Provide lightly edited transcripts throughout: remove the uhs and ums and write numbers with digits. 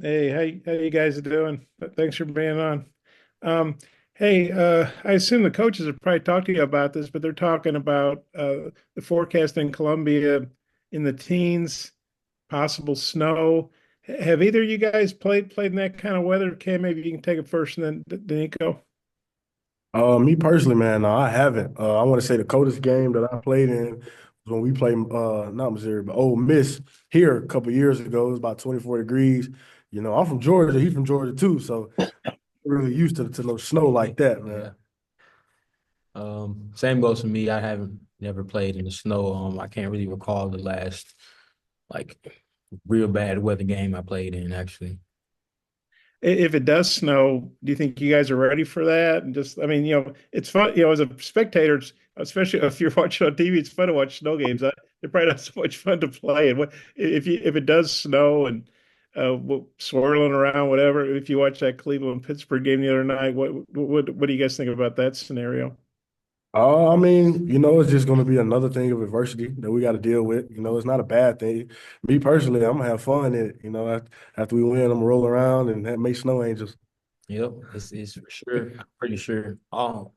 Hey, how you guys doing? Thanks for being on. Um, hey, I assume the coaches have probably talked to you about this, but they're talking about the forecast in Columbia in the teens, possible snow. Have either of you guys played in that kind of weather? Cam, maybe you can take it first, and then Doneiko. Me personally, man, no, I haven't. I want to say the coldest game that I played in was when we played, not Missouri, but Ole Miss here a couple years ago. It was about 24 degrees. I'm from Georgia. He's from Georgia too, so we're really used to no snow like that, man. Yeah. Same goes for me. I haven't never played in the snow. I can't really recall the last like real bad weather game I played in actually. If it does snow, do you think you guys are ready for that? And just, I mean, it's fun, as a spectator, especially if you're watching on TV, it's fun to watch snow games. They're probably not so much fun to play. And if it does snow and swirling around, whatever, if you watch that Cleveland Pittsburgh game the other night, what do you guys think about that scenario? I mean, it's just going to be another thing of adversity that we got to deal with. It's not a bad thing. Me personally, I'm gonna have fun in it. After we win, I'm gonna roll around and make snow angels. Yep, it's for sure. I'm pretty sure all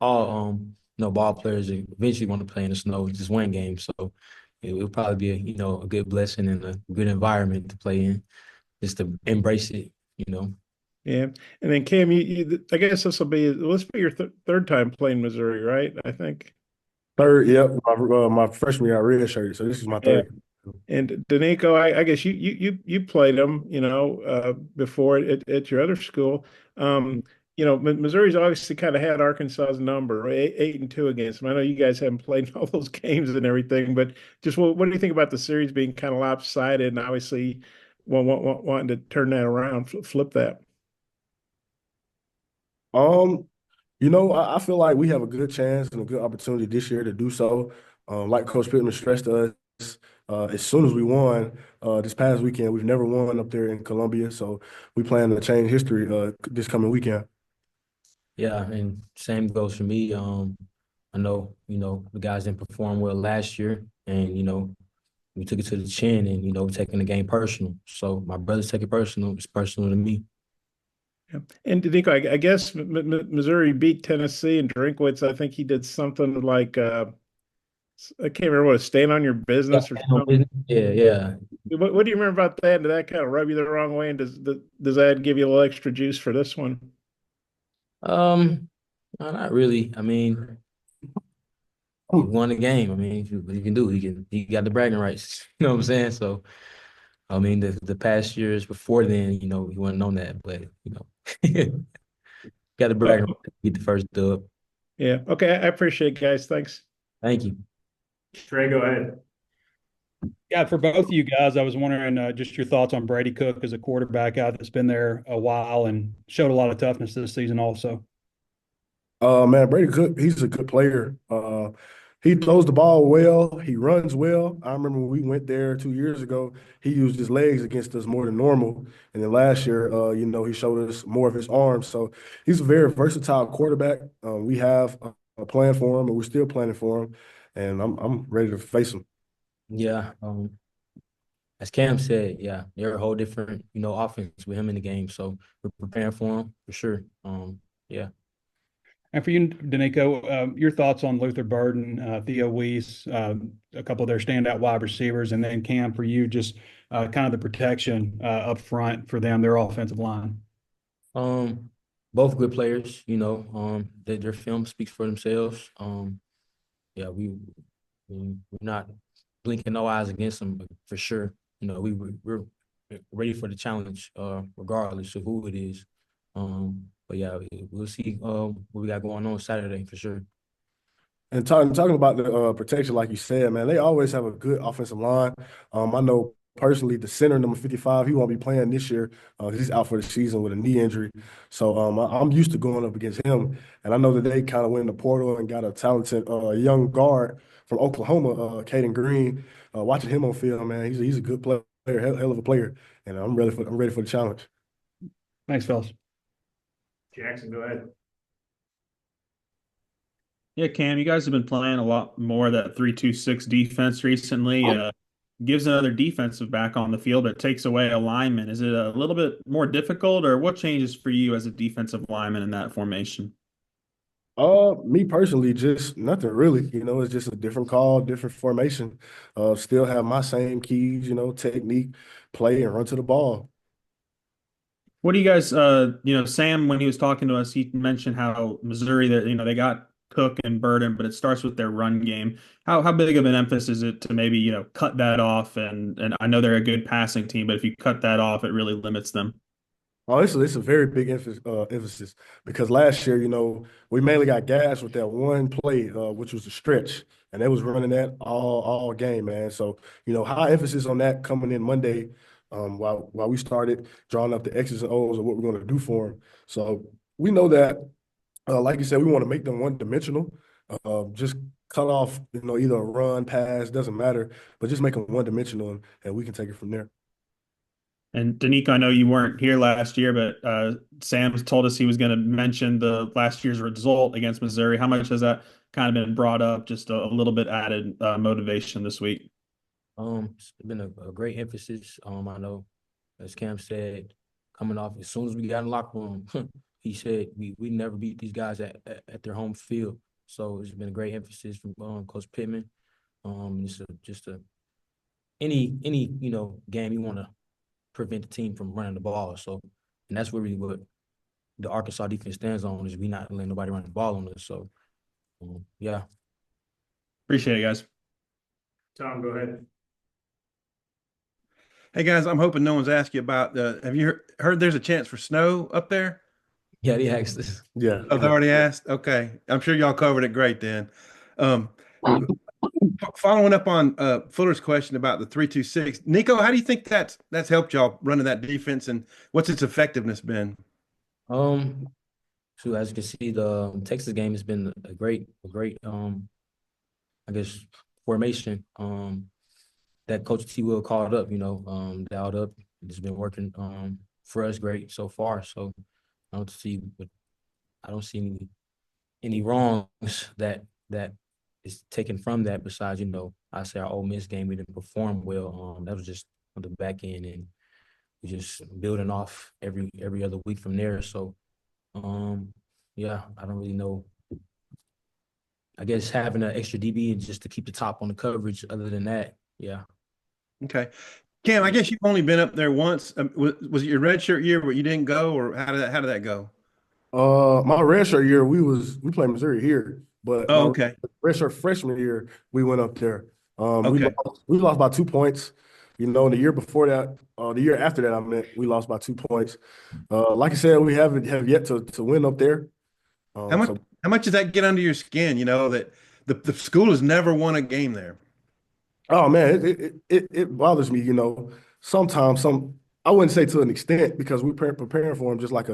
ball players eventually want to play in the snow. It's just one game, so it will probably be a good blessing and a good environment to play in, just to embrace it. Yeah, and then Cam, I guess this will be your third time playing Missouri, right? I think. Third, yep, my freshman year I redshirted, so this is my Yeah. third. And Doneiko, I guess you played them, before at your other school. Missouri's obviously kind of had Arkansas's number, right? 8-2 against them. I know you guys haven't played in all those games and everything, but just what do you think about the series being kind of lopsided and obviously wanting to turn that around, flip that? Um, I feel like we have a good chance and a good opportunity this year to do so. Like Coach Pittman stressed to us, as soon as we won this past weekend, we've never won up there in Columbia, so we plan to change history this coming weekend. Yeah, and same goes for me. I know, the guys didn't perform well last year, and we took it to the chin and taking the game personal. So my brothers take it personal. It's personal to me. Yeah. And Nico, I guess Missouri beat Tennessee and Drinkwitz. I think he did something like I can't remember what, stand on your Yeah, business or something. yeah, yeah. What do you remember about that? Did that kind of rub you the wrong way? And does that give you a little extra juice for this one? No, not really. I mean, he won the game. I mean, what he can do, he got the bragging rights. You know what I'm saying? So I mean, the past years before then, he wasn't on that, but got the bragging Oh, rights to get the first dub. yeah. Okay. I appreciate it, guys. Thanks. Thank you. Trey, go ahead. Yeah, for both of you guys, I was wondering just your thoughts on Brady Cook as a quarterback out that's been there a while and showed a lot of toughness this season also. Man, Brady Cook, he's a good player. He throws the ball well. He runs well. I remember when we went there 2 years ago, he used his legs against us more than normal. And then last year, he showed us more of his arms. So he's a very versatile quarterback. We have a plan for him, and we're still planning for him. And I'm ready to face him. Yeah. As Cam said, yeah, they're a whole different, offense with him in the game. So we're preparing for him for sure. Yeah. And for you, Doneiko, your thoughts on Luther Burden, Theo Weiss, a couple of their standout wide receivers, and then Cam, for you, just kind of the protection up front for them, their offensive line. Um, Both good players, their film speaks for themselves. Yeah, we're not blinking no eyes against them for sure. We're ready for the challenge, regardless of who it is. But yeah, we'll see what we got going on Saturday for sure. And talking about the protection, like you said, man, they always have a good offensive line. I know personally the center, number 55, he won't be playing this year because he's out for the season with a knee injury. So I'm used to going up against him. And I know that they kind of went in the portal and got a talented young guard from Oklahoma, Taylen Green. Watching him on field, man, he's a good player, hell of a player. And I'm ready for the challenge. Thanks, fellas. Jackson, go ahead. Yeah, Cam, you guys have been playing a lot more of that 3-2-6 defense recently. gives another defensive back on the field, but takes away a lineman. Is it a little bit more difficult, or what changes for you as a defensive lineman in that formation? Me personally, just nothing really. It's just a different call, different formation. Still have my same keys, technique, play, and run to the ball. What do you guys, Sam, when he was talking to us, he mentioned how Missouri, that they got Cook and Burden, but it starts with their run game. How big of an emphasis is it to maybe cut that off? And I know they're a good passing team, but if you cut that off, it really limits them. Oh, it's a very big emphasis because last year, we mainly got gas with that one play, which was a stretch, and they was running that all game, man. So, high emphasis on that coming in Monday, while we started drawing up the X's and O's of what we're going to do for them. So we know that, like you said, we want to make them one dimensional. Just cut off, either a run, pass, doesn't matter, but just make them one dimensional, and we can take it from there. And Doneiko, I know you weren't here last year, but Sam told us he was going to mention the last year's result against Missouri. How much has that kind of been brought up? Just a little bit added motivation this week. It's been a great emphasis. I know, as Cam said, coming off as soon as we got in the locker room, he said we never beat these guys at their home field. So it's been a great emphasis from Coach Pittman. It's any game you want to prevent the team from running the ball. So, and that's really what the Arkansas defense stands on, is we not letting nobody run the ball on us. So, yeah. Appreciate it, guys. Tom, go ahead. Hey guys, I'm hoping no one's asked you about have you heard there's a chance for snow up there? Yeah, they asked this. Yeah. Oh, they already asked? Okay. I'm sure y'all covered it great then. Um, Following up on Fuller's question about the 3-2-6, Nico, how do you think that's helped y'all running that defense, and what's its effectiveness been? So as you can see, the Texas game has been a great, I guess, formation. That Coach T. Will called up, dialed up. It's been working for us great so far. So I don't see any wrongs that is taken from that. Besides, I say our Ole Miss game, we didn't perform well. That was just on the back end, and we just building off every other week from there. So, yeah, I don't really know. I guess having an extra DB and just to keep the top on the coverage. Other than that, yeah. Okay. Cam, I guess you've only been up there once. Was it your redshirt year where you didn't go, or how did that go? My redshirt year, we played Missouri here, but Oh, my okay. redshirt freshman year, we went up there. Okay. We lost by 2 points. The year before that, the year after that, we lost by 2 points. Like I said, we have yet to win up there. How much does that get under your skin? That the school has never won a game there. Oh man, it bothers me. Sometimes I wouldn't say to an extent because we're preparing for them just like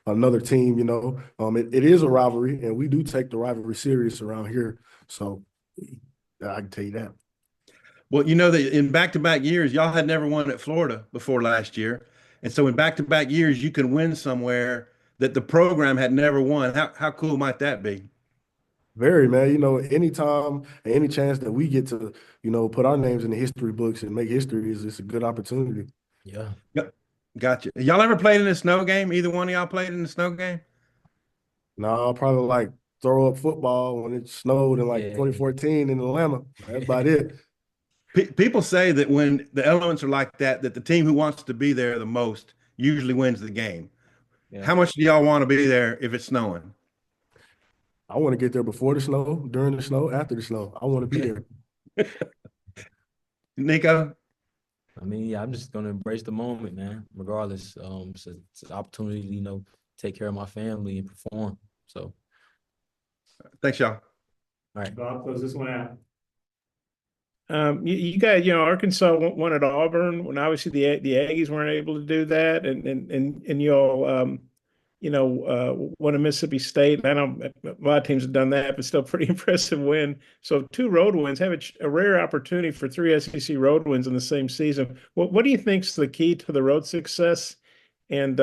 another team. It is a rivalry, and we do take the rivalry serious around here. So I can tell you that. Well, that in back-to-back years, y'all had never won at Florida before last year. And so in back-to-back years, you can win somewhere that the program had never won. How cool might that be? Very, man. Anytime and any chance that we get to, put our names in the history books and make history it's a good opportunity. Yeah. Yep. Gotcha. Y'all ever played in a snow game? Either one of y'all played in a snow game? No, I'll probably like throw up football when it snowed in 2014 in Atlanta. That's about it. People say that when the elements are like that the team who wants to be there the most usually wins the game. Yeah. How much do y'all want to be there if it's snowing? I want to get there before the snow, during the snow, after the snow. I want to be there. Nico? I mean, yeah, I'm just gonna embrace the moment, man. Regardless, it's an opportunity, take care of my family and perform. So, Thanks, y'all. all right. Bob, close this one out. You guys, Arkansas won at Auburn when obviously the Aggies weren't able to do that, and y'all, won at Mississippi State. I know a lot of teams have done that, but still pretty impressive win. So 2 road wins, have a rare opportunity for 3 SEC road wins in the same season. What do you think's the key to the road success? And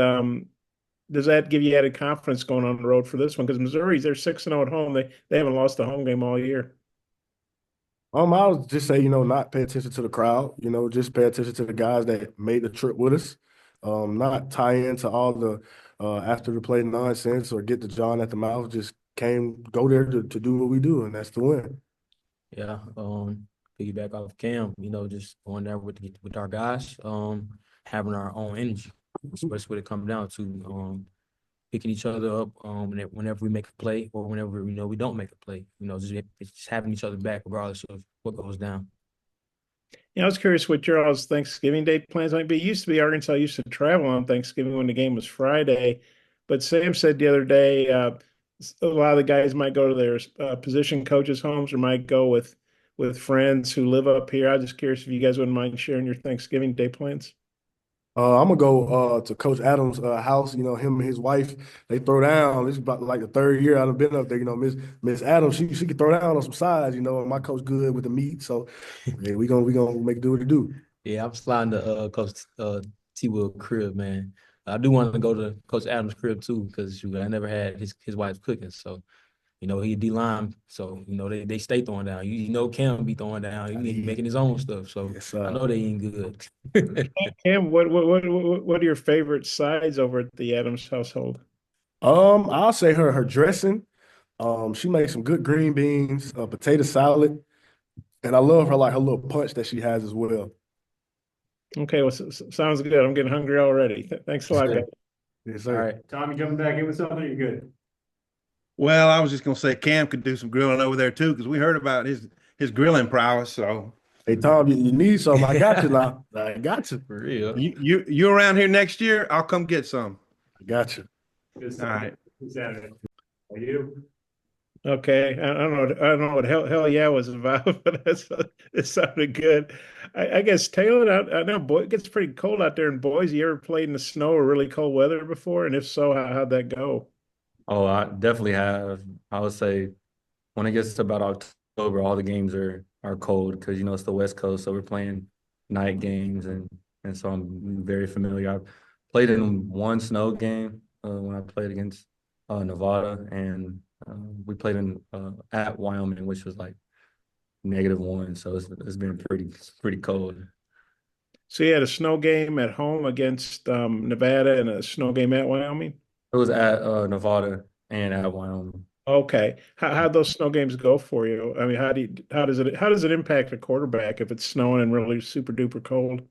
does that give you added confidence going on the road for this one? Because Missouri's, they're 6-0 at home. They haven't lost a home game all year. I'll just say, not pay attention to the crowd, just pay attention to the guys that made the trip with us. Not tie into all the after the play nonsense or get the John at the mouth. Just go there to do what we do, and that's to win. Yeah, piggyback off Cam, just going there with our guys, having our own energy. That's what it comes down to. Picking each other up whenever we make a play or whenever we don't make a play. Just having each other back regardless of what goes down. I was curious what your all's Thanksgiving Day plans might be. It used to be Arkansas used to travel on Thanksgiving when the game was Friday, but Sam said the other day a lot of the guys might go to their position coaches' homes or might go with friends who live up here. I was just curious if you guys wouldn't mind sharing your Thanksgiving Day plans. I'm gonna go to Coach Adams' house. Him and his wife, they throw down. This is about like the third year I've been up there. Miss Adams, she can throw down on some sides. And my coach good with the meat, so yeah, we gonna make do what it do. Yeah, I'm sliding to Coach T. Will crib, man. I do want to go to Coach Adams' crib too, because I never had his wife's cooking. So, he D-line. So, they stay throwing down. Cam be throwing down. He making his own stuff. So Yes, I know they ain't good. Cam, what are your favorite sides over at the Adams household? I'll say her dressing. She makes some good green beans, potato salad, and I love her little punch that she has as well. Okay, well, sounds good. I'm getting hungry already. Thanks a lot, guys. Yes, All sir. right. Tommy coming back in with something? You're good. Well, I was just gonna say Cam could do some grilling over there too, because we heard about his grilling prowess. So Hey, Tom, you need some? I got you now. I got you. For real. you around here next year? I'll come get some. I got you. All right. Saturday. Are you? Okay, I don't know what hell yeah was about, but it sounded good. I guess Taylor, I know it gets pretty cold out there in Boise. You ever played in the snow or really cold weather before? And if so, how'd that go? Oh, I definitely have. I would say when it gets to about October, all the games are cold because it's the West Coast, so we're playing night games, and so I'm very familiar. I played in one snow game when I played against Nevada, and we played in at Wyoming, which was like -1, so it's been pretty cold. So you had a snow game at home against Nevada and a snow game at Wyoming? It was at Nevada and at Wyoming. Okay. How'd those snow games go for you? I mean, how does it impact a quarterback if it's snowing and really super duper cold?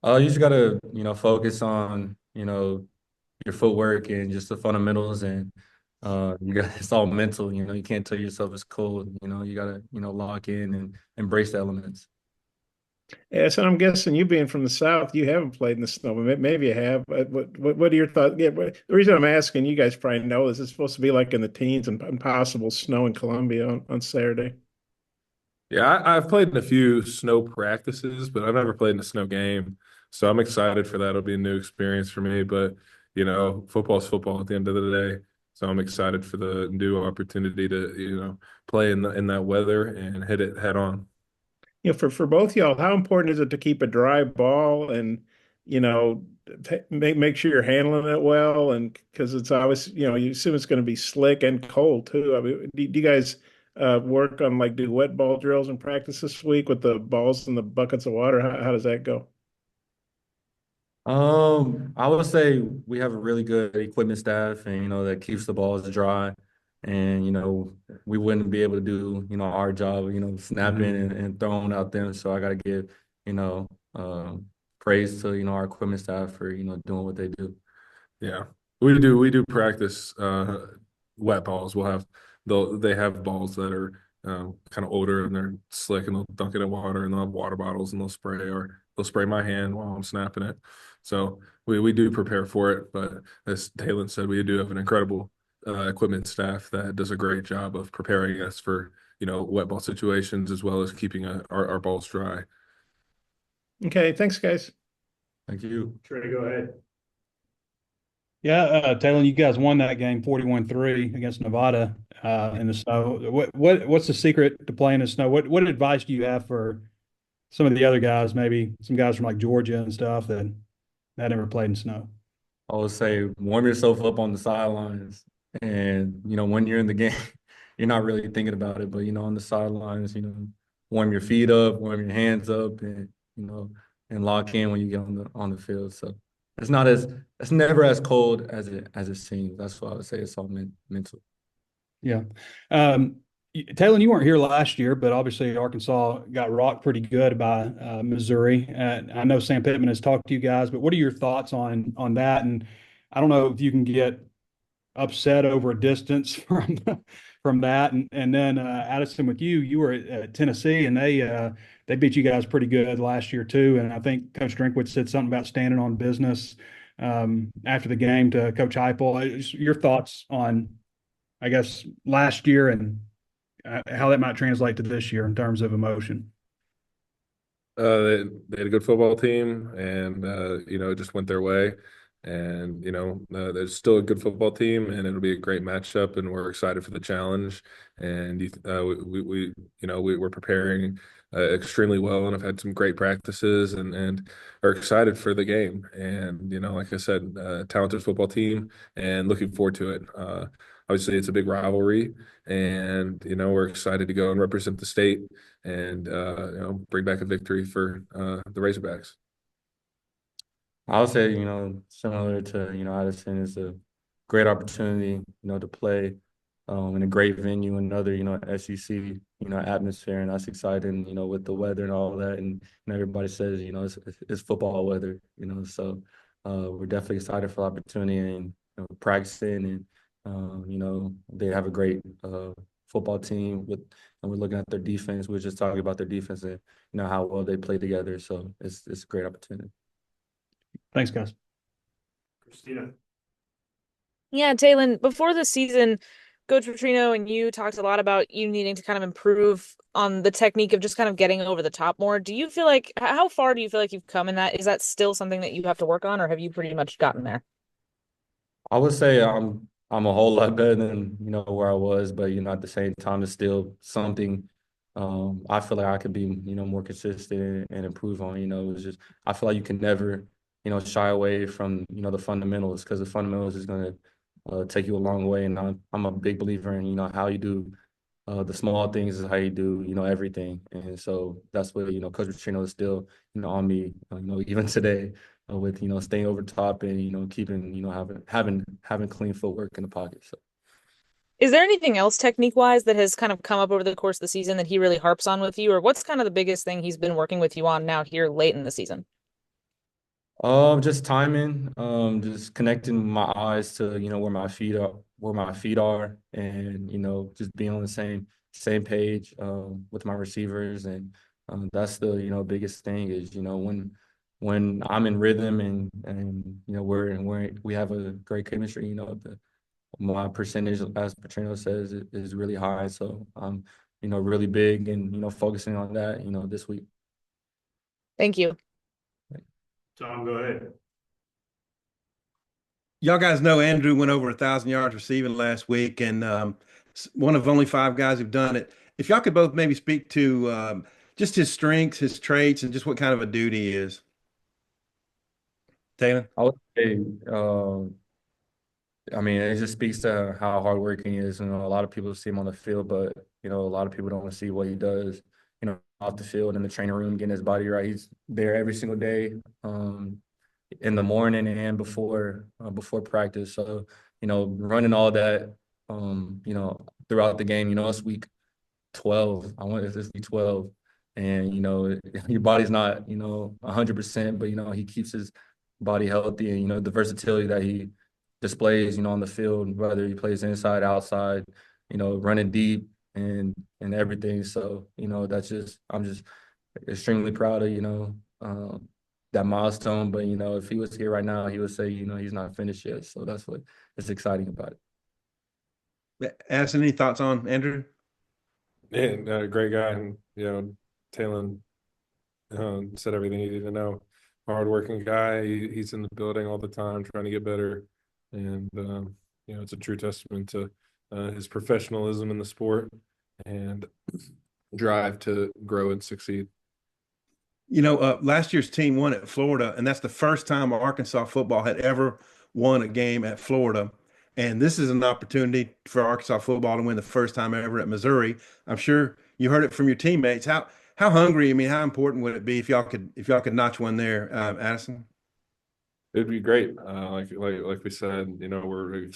You just gotta focus on your footwork and just the fundamentals, and it's all mental. You can't tell yourself it's cold. You gotta lock in and embrace the elements. Yeah, so I'm guessing you being from the South, you haven't played in the snow, but maybe you have. But what are your thoughts? Yeah, the reason I'm asking, you guys probably know this. It's supposed to be like in the teens and possible snow in Columbia on Saturday. Yeah, I've played in a few snow practices, but I've never played in a snow game. So I'm excited for that. It'll be a new experience for me. But, football's football at the end of the day. So I'm excited for the new opportunity to, play in that weather and hit it head on. For both y'all, how important is it to keep a dry ball and you know make sure you're handling it well, and because it's always you assume it's going to be slick and cold too. I mean, do you guys work on like do wet ball drills and practice this week with the balls and the buckets of water? How does that go? I would say we have a really good equipment staff, and that keeps the balls dry, and we wouldn't be able to do our job, snapping and throwing out there. So I got to give praise to our equipment staff for doing what they do. Yeah, we do practice wet balls. They have balls that are kind of older and they're slick, and they'll dunk it in water, and they'll have water bottles, and they'll spray my hand while I'm snapping it. So we do prepare for it, but as Taylen said, we do have an incredible equipment staff that does a great job of preparing us for wet ball situations as well as keeping our balls dry. Okay, thanks, guys. Thank you. Trey, go ahead. Yeah, Taylor, you guys won that game 41-3 against Nevada in the snow. What's the secret to playing in the snow? What advice do you have for some of the other guys, maybe some guys from like Georgia and stuff that never played in snow? I would say warm yourself up on the sidelines, and when you're in the game, you're not really thinking about it, but on the sidelines, warm your feet up, warm your hands up, and and lock in when you get on the field. So it's never as cold as it seems. That's why I would say it's all mental. Yeah. Taylor, you weren't here last year, but obviously Arkansas got rocked pretty good by Missouri. I know Sam Pittman has talked to you guys, but what are your thoughts on that? And I don't know if you can get upset over a distance from that. And then Addison, with you were at Tennessee, and they beat you guys pretty good last year too. And I think Coach Drinkwitz said something about standing on business after the game to Coach Heupel. Your thoughts on, I guess, last year and how that might translate to this year in terms of emotion. They had a good football team, and it just went their way. And there's still a good football team, and it'll be a great matchup. And we're excited for the challenge. And we're preparing extremely well, and I've had some great practices, and are excited for the game. And like I said, talented football team, and looking forward to it. Obviously, it's a big rivalry, and we're excited to go and represent the state and bring back a victory for the Razorbacks. I would say, similar to, Addison, is a great opportunity, to play in a great venue, another, SEC, atmosphere, and that's exciting, with the weather and all that. And everybody says, it's football weather, so we're definitely excited for the opportunity and practicing. And they have a great football team and we're looking at their defense. We were just talking about their defense and how well they play together. So it's a great opportunity. Thanks, guys. Christina. Yeah, Taylen, before the season, Coach Petrino and you talked a lot about you needing to kind of improve on the technique of just kind of getting over the top more. Do you feel like, how far do you feel like you've come in that? Is that still something that you have to work on, or have you pretty much gotten there? I would say I'm a whole lot better than where I was, but at the same time, it's still something I feel like I could be more consistent and improve on. It's just I feel like you can never shy away from the fundamentals, because the fundamentals is going to take you a long way. And I'm a big believer in how you do the small things is how you do everything. And so that's what Coach Petrino is still on me even today. With staying over top and keeping having clean footwork in the pocket. So, is there anything else technique wise that has kind of come up over the course of the season that he really harps on with you, or what's kind of the biggest thing he's been working with you on now here late in the season? Just timing, just connecting my eyes to where my feet are, and just being on the same page with my receivers, and that's the biggest thing is when I'm in rhythm and we have a great chemistry, my percentage, as Petrino says, is really high. So I'm, really big and, focusing on that, this week. Thank you. Tom, go ahead. Y'all guys know Andrew went over 1,000 yards receiving last week, and one of only 5 guys who've done it. If y'all could both maybe speak to just his strengths, his traits, and just what kind of a dude he is. Taylor? I would say, I mean, it just speaks to how hardworking he is. A lot of people see him on the field, but a lot of people don't see what he does, off the field in the training room, getting his body right. He's there every single day, in the morning and before practice. So, running all that, throughout the game. It's week 12. I want this to be 12, and your body's not 100%, but he keeps his body healthy, and the versatility that he displays on the field, whether he plays inside, outside, running deep and everything. So I'm just extremely proud of that milestone. But if he was here right now, he would say he's not finished yet. So that's what is exciting about it. Addison, any thoughts on Andrew? Yeah, great guy, and Taylen said everything you need to know. Hardworking guy. He's in the building all the time, trying to get better, and it's a true testament to his professionalism in the sport and drive to grow and succeed. Last year's team won at Florida, and that's the first time Arkansas football had ever won a game at Florida. And this is an opportunity for Arkansas football to win the first time ever at Missouri. I'm sure you heard it from your teammates. How hungry? I mean, how important would it be if y'all could notch one there, Addison? It'd be great. Like we said, we're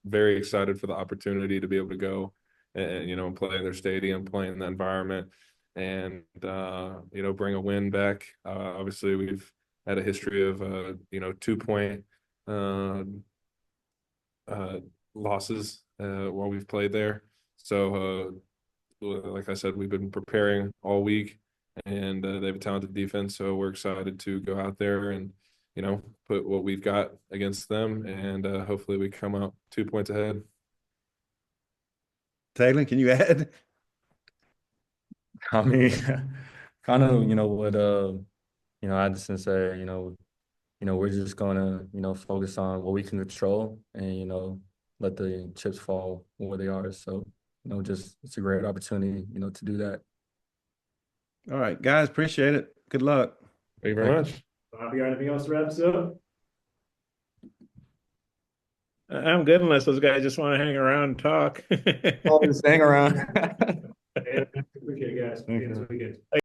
very excited for the opportunity to be able to go and play in their stadium, play in the environment, and bring a win back. Obviously, we've had a history of 2-point losses while we've played there. So, like I said, we've been preparing all week, and they have a talented defense. So we're excited to go out there and put what we've got against them, and hopefully we come out 2 points ahead. Taylen, can you add? I mean, kind of, what Addison said, we're just gonna, focus on what we can control and, let the chips fall where they are. So, just it's a great opportunity, to do that. All right, guys, appreciate it. Good luck. Thank you very much. Bobby, anything else to wrap us up? I'm good unless those guys just want to hang around and talk. Always hang around.